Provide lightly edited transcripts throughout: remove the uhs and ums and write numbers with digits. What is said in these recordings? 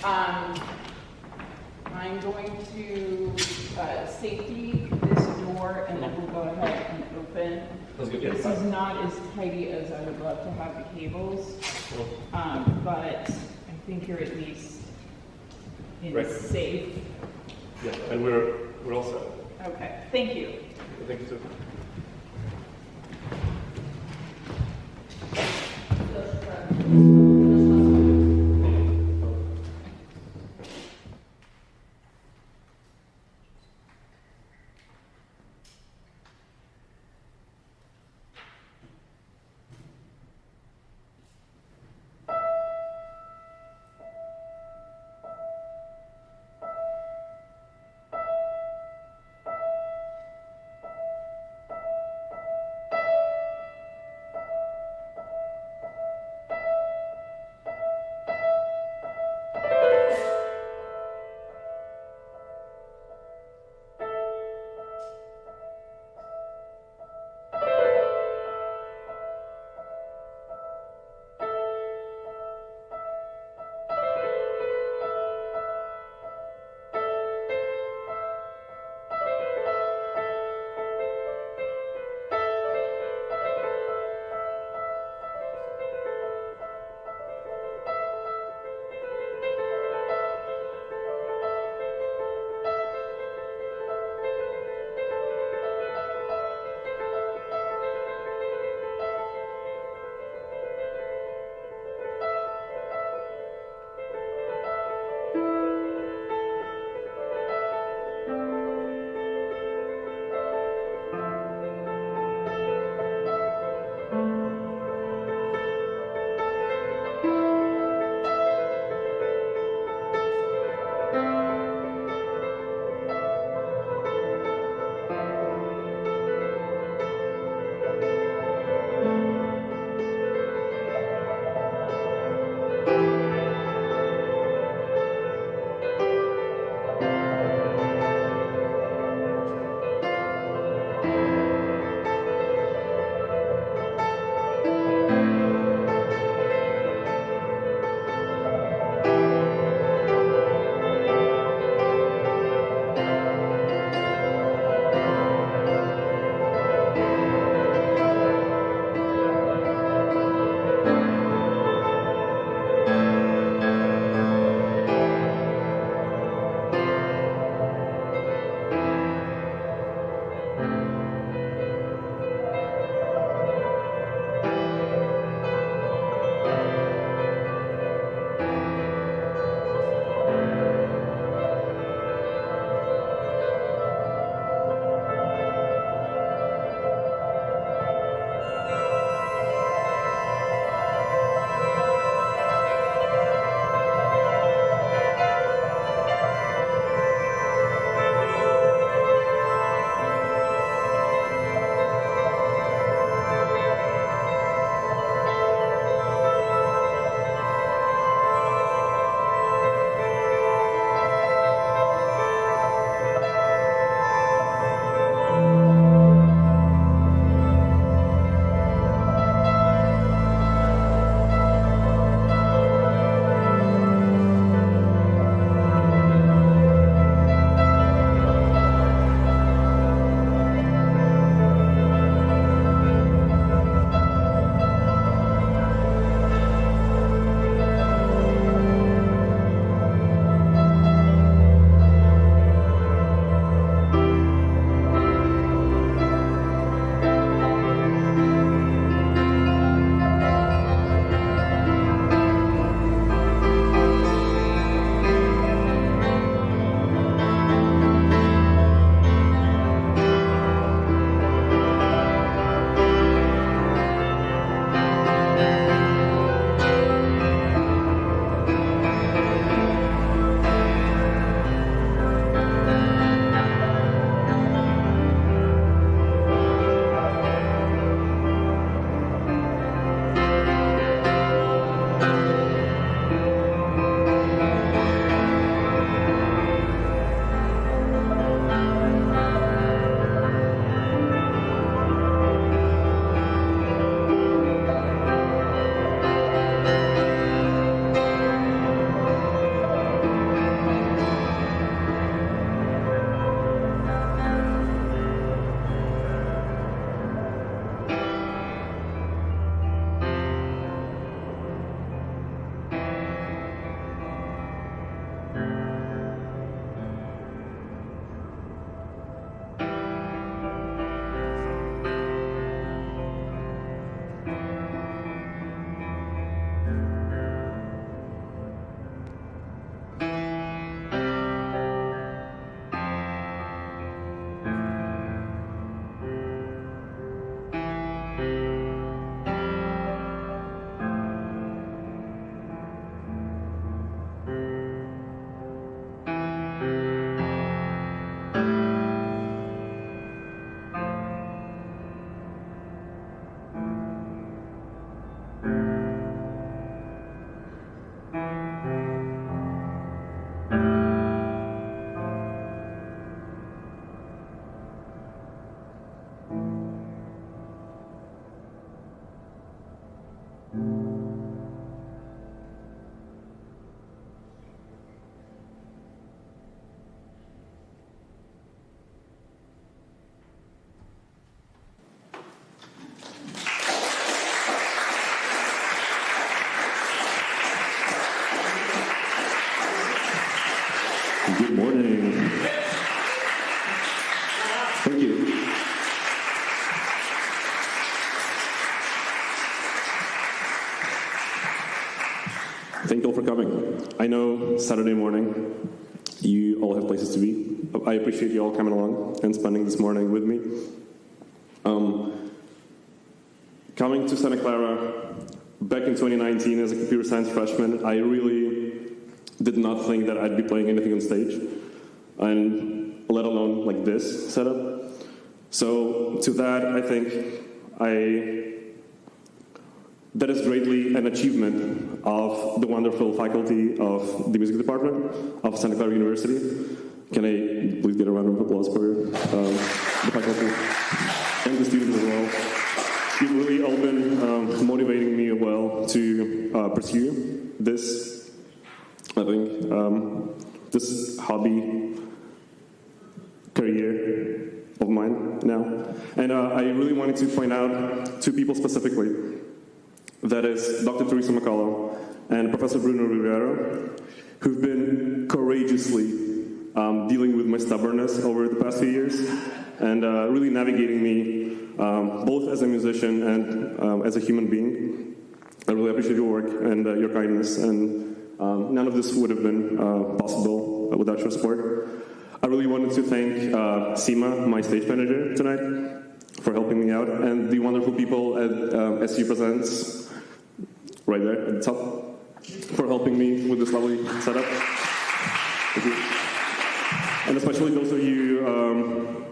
I'm going to safety this door, and then we'll go ahead and open. This is not as tidy as I would love to have the cables, but I think you're at least safe. Yeah, and we're all set. Okay, thank you. Thank you, too. Good morning. Thank you. Thank you all for coming. I know Saturday morning, you all have places to be. I appreciate you all coming along and spending this morning with me. Coming to Santa Clara back in 2019 as a computer science freshman, I really did not think that I'd be playing anything on stage, and let alone like this setup. So to that, I think that is greatly an achievement of the wonderful faculty of the music department of Santa Clara University. Can I please get a round of applause for the faculty and the students as well? You've really all been motivating me well to pursue this, I think, this hobby career of mine now. And I really wanted to point out two people specifically. That is Dr. McCollough and Professor Bruno Rivero, who've been courageously dealing with my stubbornness over the past few years and really navigating me both as a musician and as a human being. I really appreciate your work and your kindness, and none of this would have been possible without your support. I really wanted to thank Sima, my stage manager tonight, for helping me out, and the wonderful people at SU Presents, right there at the top, for helping me with this lovely setup. Thank you. And especially those of you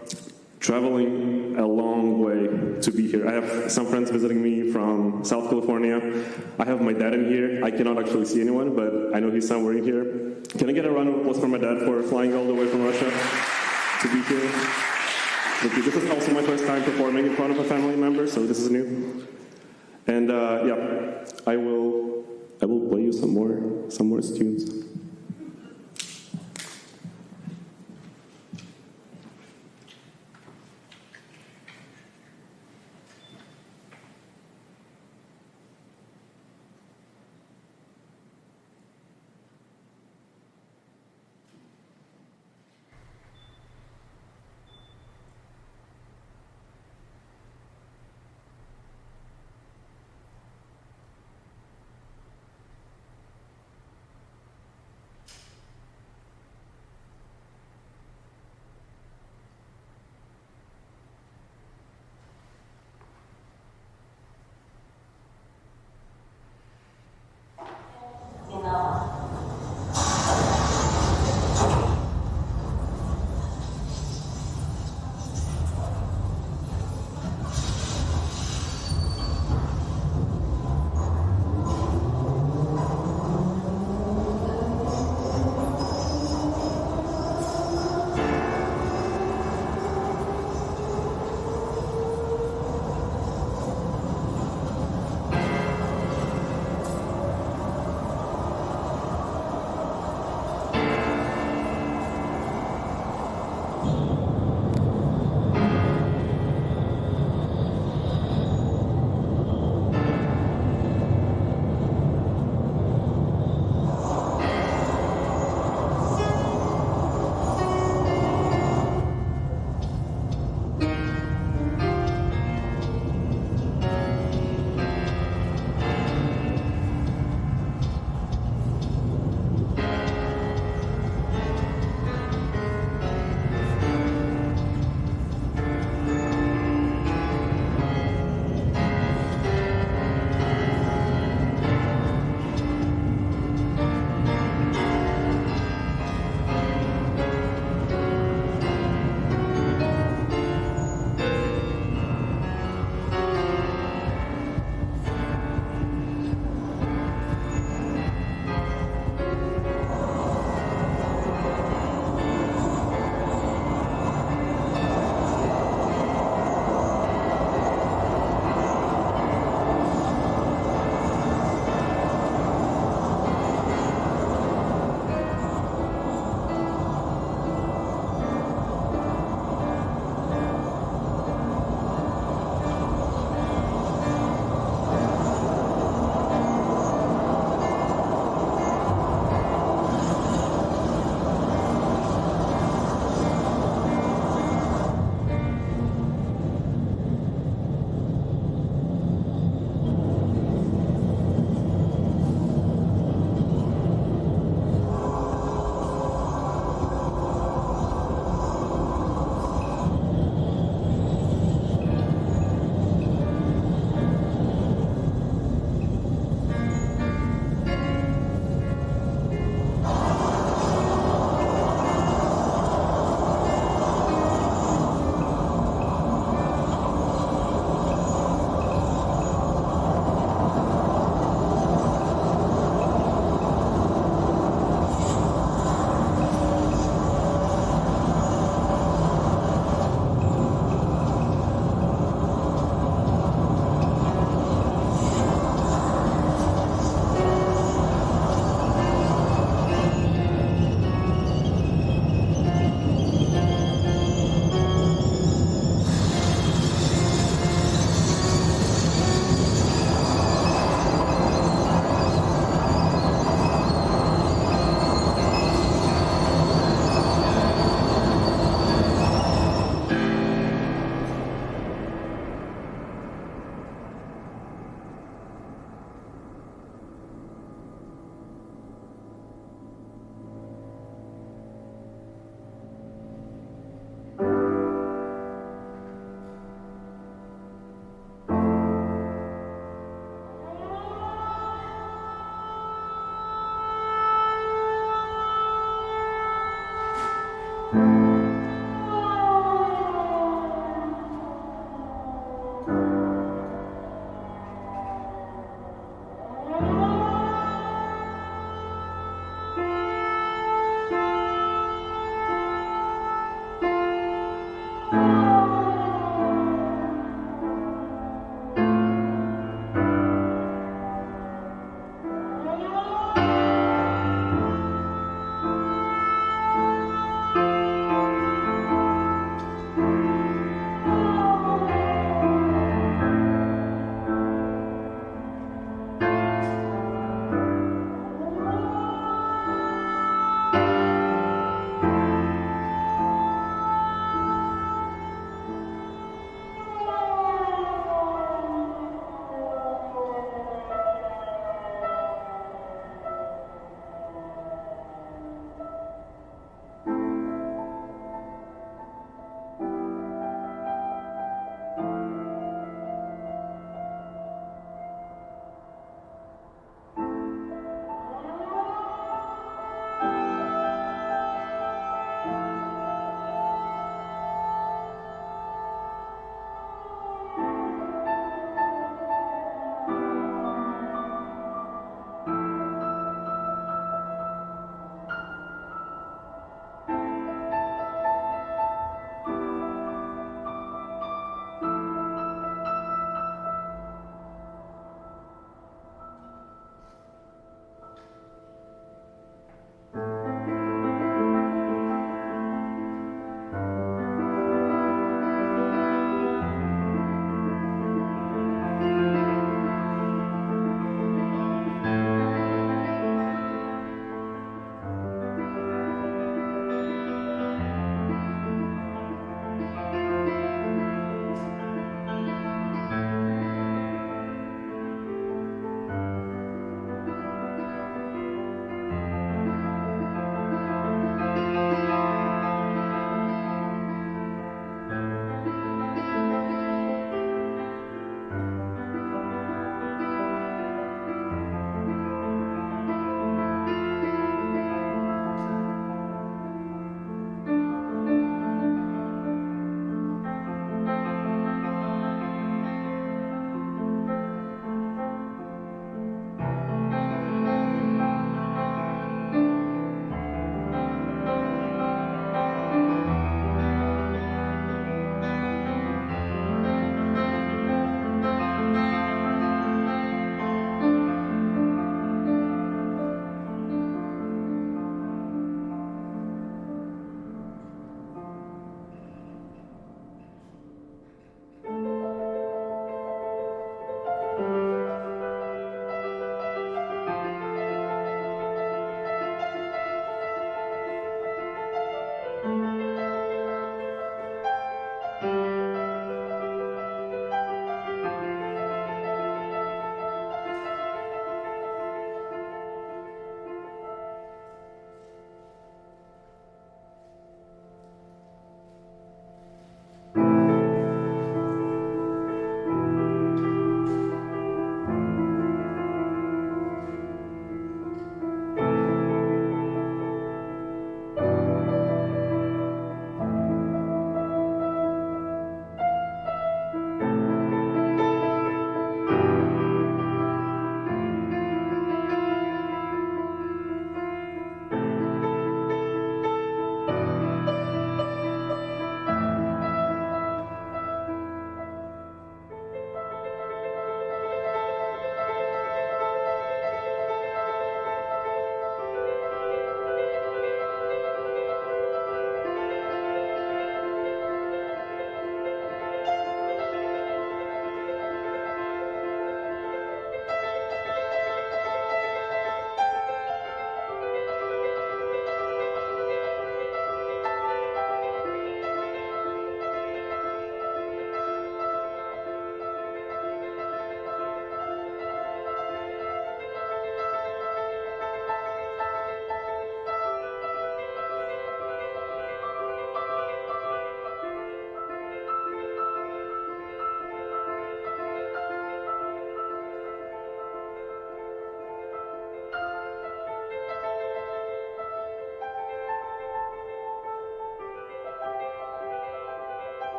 traveling a long way to be here. I have some friends visiting me from South California. I have my dad in here. I cannot actually see anyone, but I know he's somewhere in here. Can I get a round of applause for my dad for flying all the way from Russia to be here? Thank you. This is also my first time performing in front of a family member, so this is new. And yeah, I will play you some more tunes.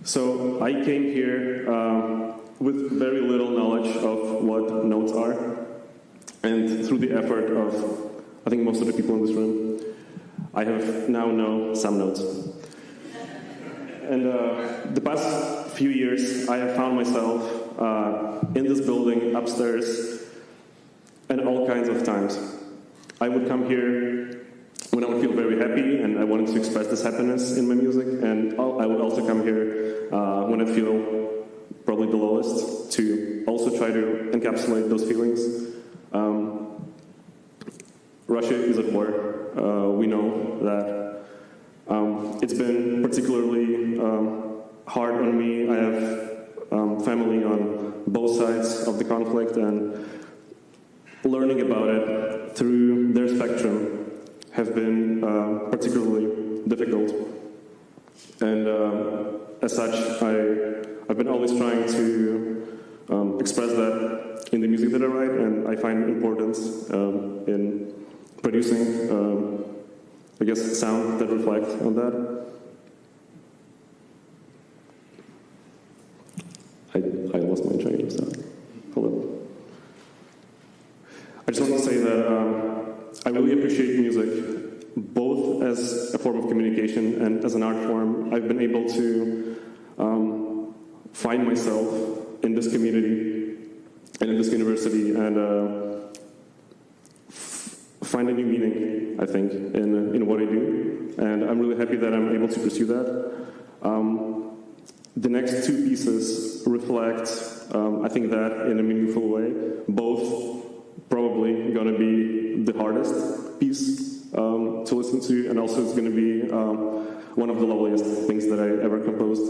So I came here with very little knowledge of what notes are, and through the effort of, I think, most of the people in this room, I have now know some notes. And the past few years, I have found myself in this building, upstairs, and all kinds of times. I would come here when I would feel very happy and I wanted to express this happiness in my music, and I would also come here when I feel probably the lowest to also try to encapsulate those feelings. Russia is at war. We know that it's been particularly hard on me. I have family on both sides of the conflict, and learning about it through their spectrum have been particularly difficult. And as such, I've been always trying to express that in the music that I write, and I find importance in producing, I guess, sound that reflects on that. I lost my train of thought. Hello. I just want to say that I really appreciate music, both as a form of communication and as an art form. I've been able to find myself in this community and in this university, and find a new meaning, I think, in what I do. And I'm really happy that I'm able to pursue that. The next two pieces reflect, I think, that in a meaningful way. Both probably going to be the hardest piece to listen to, and also it's going to be one of the loveliest things that I ever composed,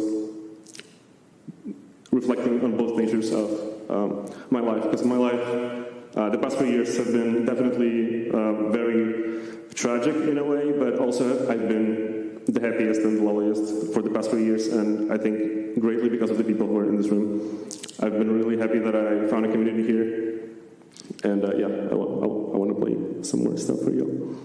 reflecting on both natures of my life. Because my life, the past few years have been definitely very tragic in a way, but also I've been the happiest and the loveliest for the past few years, and I think greatly because of the people who are in this room. I've been really happy that I found a community here, and yeah, I want to play some more stuff for you.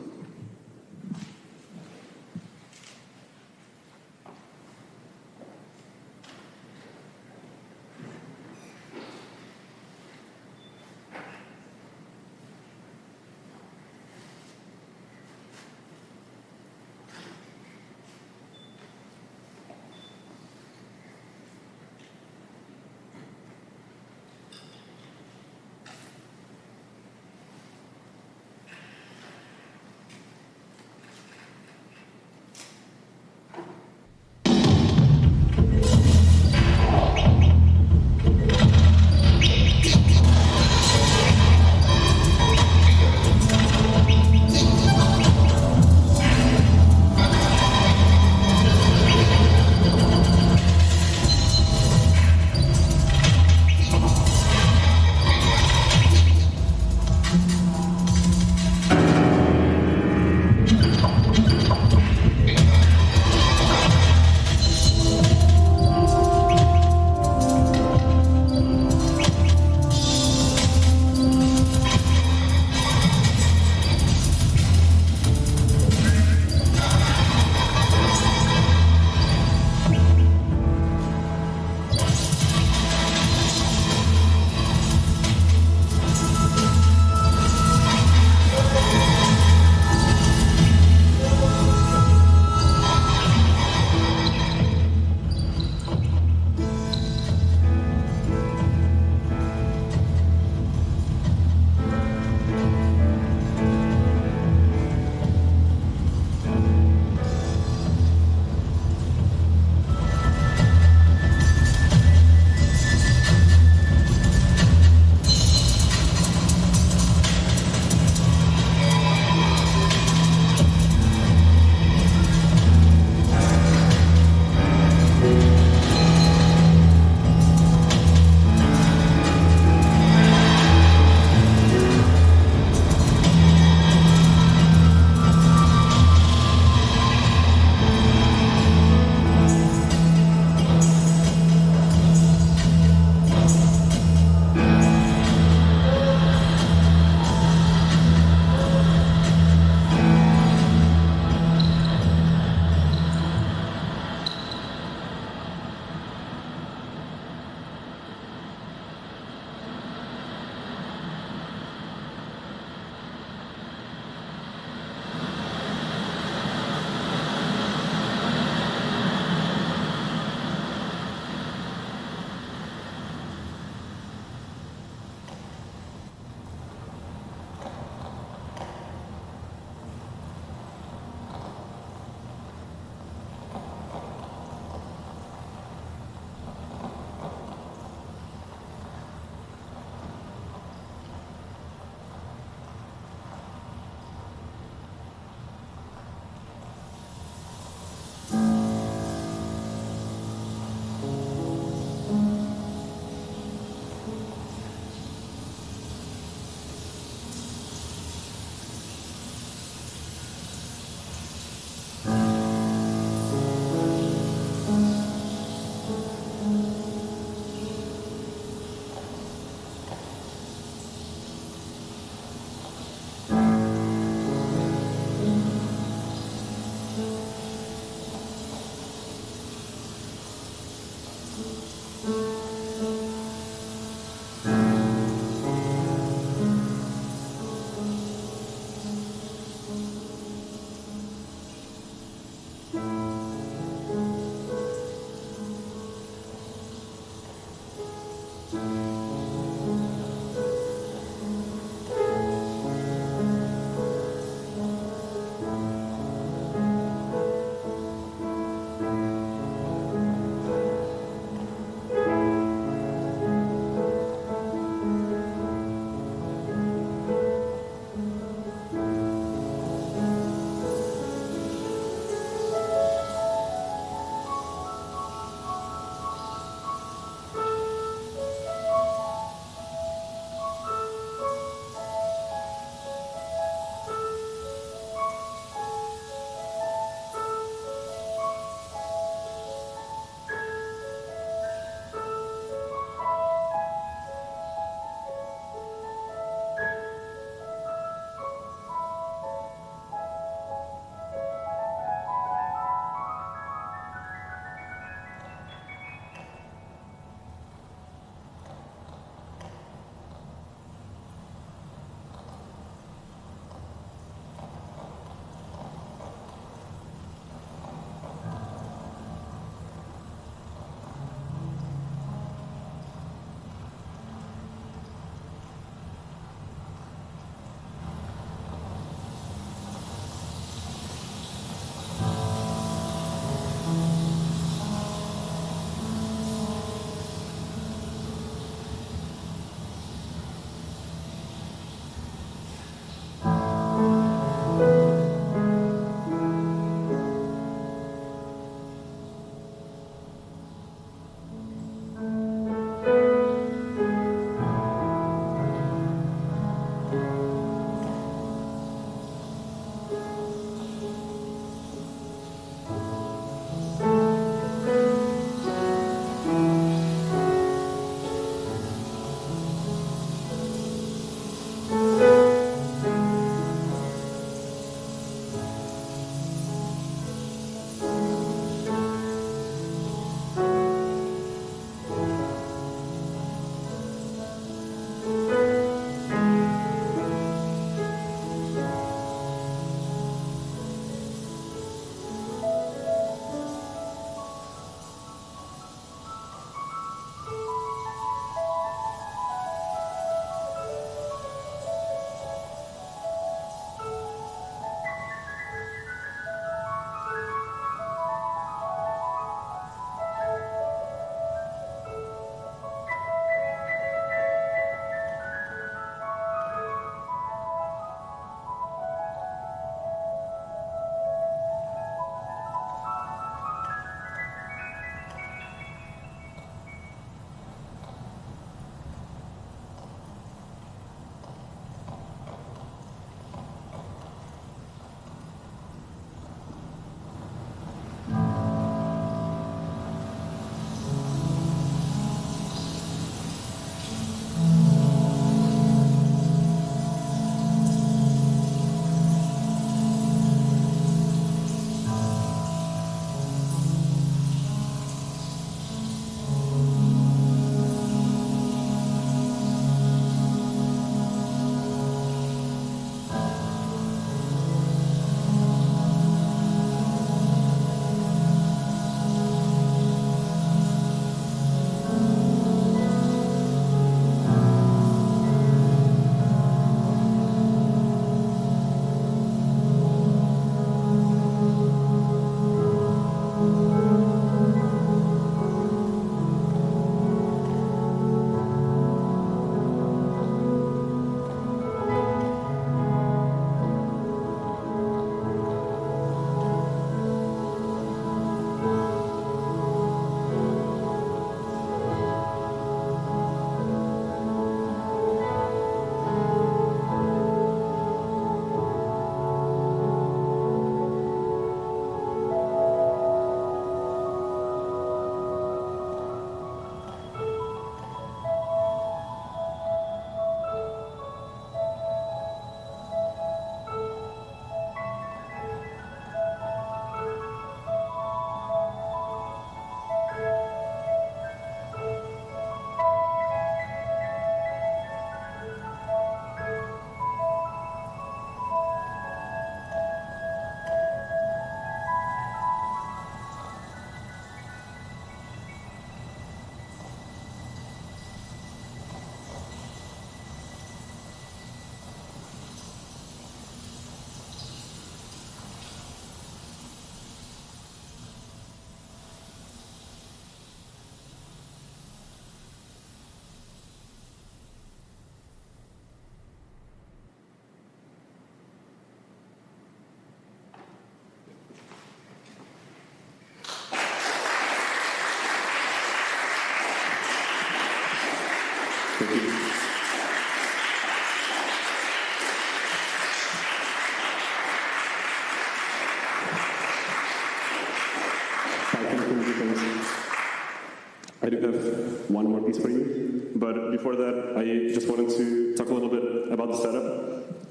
I do have one more piece for you, but before that, I just wanted to talk a little bit about the setup.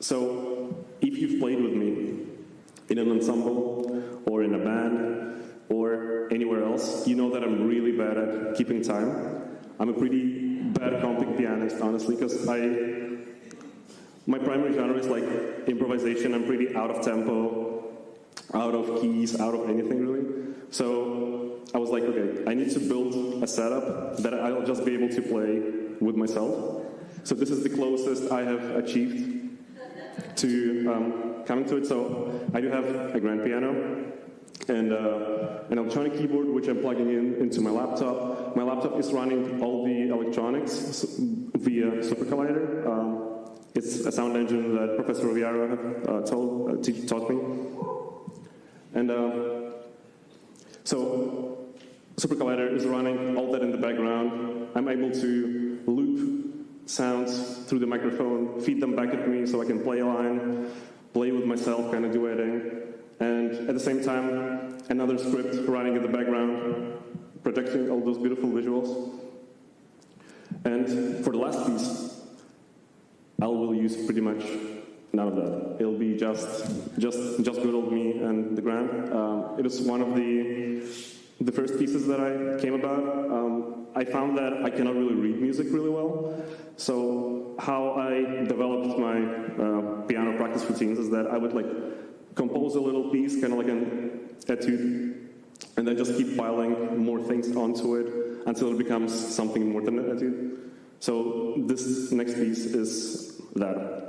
So, if you've played with me in an ensemble, or in a band, or anywhere else, you know that I'm really bad at keeping time. I'm a pretty bad comping pianist, honestly, because my primary genre is like improvisation. I'm pretty out of tempo, out of keys, out of anything really. So I was like, okay, I need to build a setup that I'll just be able to play with myself. So this is the closest I have achieved to coming to it. So I do have a grand piano and an electronic keyboard, which I'm plugging into my laptop. My laptop is running all the electronics via Super Collider. It's a sound engine that Professor Riviera taught me. And so Super Collider is running all that in the background. I'm able to loop sounds through the microphone, feed them back at me so I can play a line, play with myself, kind of duetting. And at the same time, another script running in the background, projecting all those beautiful visuals. And for the last piece, I will use pretty much none of that. It'll be just good old me and the grand. It is one of the first pieces that I came about. I found that I cannot really read music really well. So how I developed my piano practice routines is that I would like compose a little piece, kind of like an etude, and then just keep piling more things onto it until it becomes something more than an etude. So this next piece is that.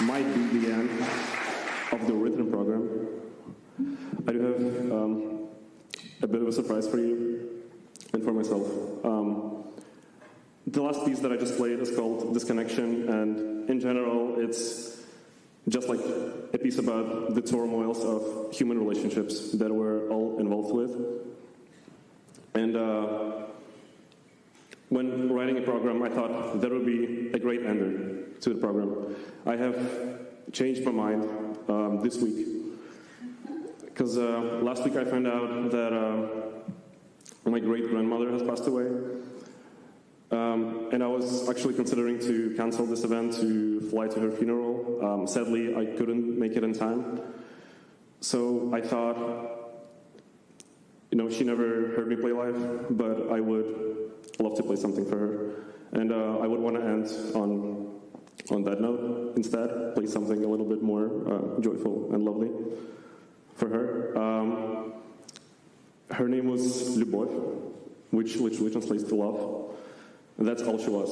might be the end of the written program. I do have a bit of a surprise for you and for myself. The last piece that I just played is called Disconnection, and in general, it's just like a piece about the turmoils of human relationships that we're all involved with. And when writing a program, I thought that would be a great ender to the program. I have changed my mind this week, because last week I found out that my great-grandmother has passed away. And I was actually considering to cancel this event to fly to her funeral. Sadly, I couldn't make it in time. So I thought, she never heard me play live, but I would love to play something for her. And I would want to end on that note instead, play something a little bit more joyful and lovely for her. Her name was Lubov, which literally translates to love. And that's all she was.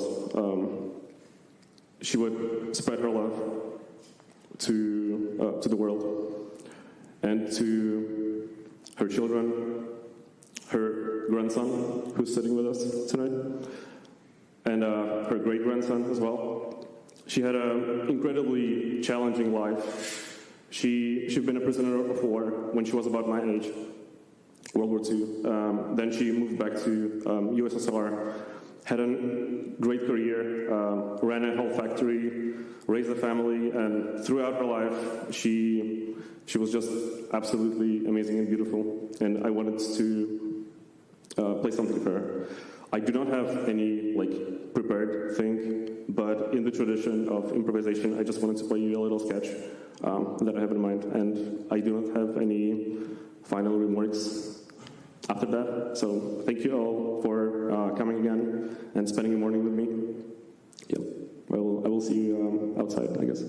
She would spread her love to the world and to her children, her grandson, who's sitting with us tonight, and her great-grandson as well. She had an incredibly challenging life. She'd been a prisoner of war when she was about my age, World War II. Then she moved back to USSR, had a great career, ran a whole factory, raised a family, and throughout her life, she was just absolutely amazing and beautiful. And I wanted to play something for her. I do not have any prepared thing, but in the tradition of improvisation, I just wanted to play you a little sketch that I have in mind, and I do not have any final remarks after that. So thank you all for coming again and spending the morning with me. Yeah, well, I will see you outside, I guess.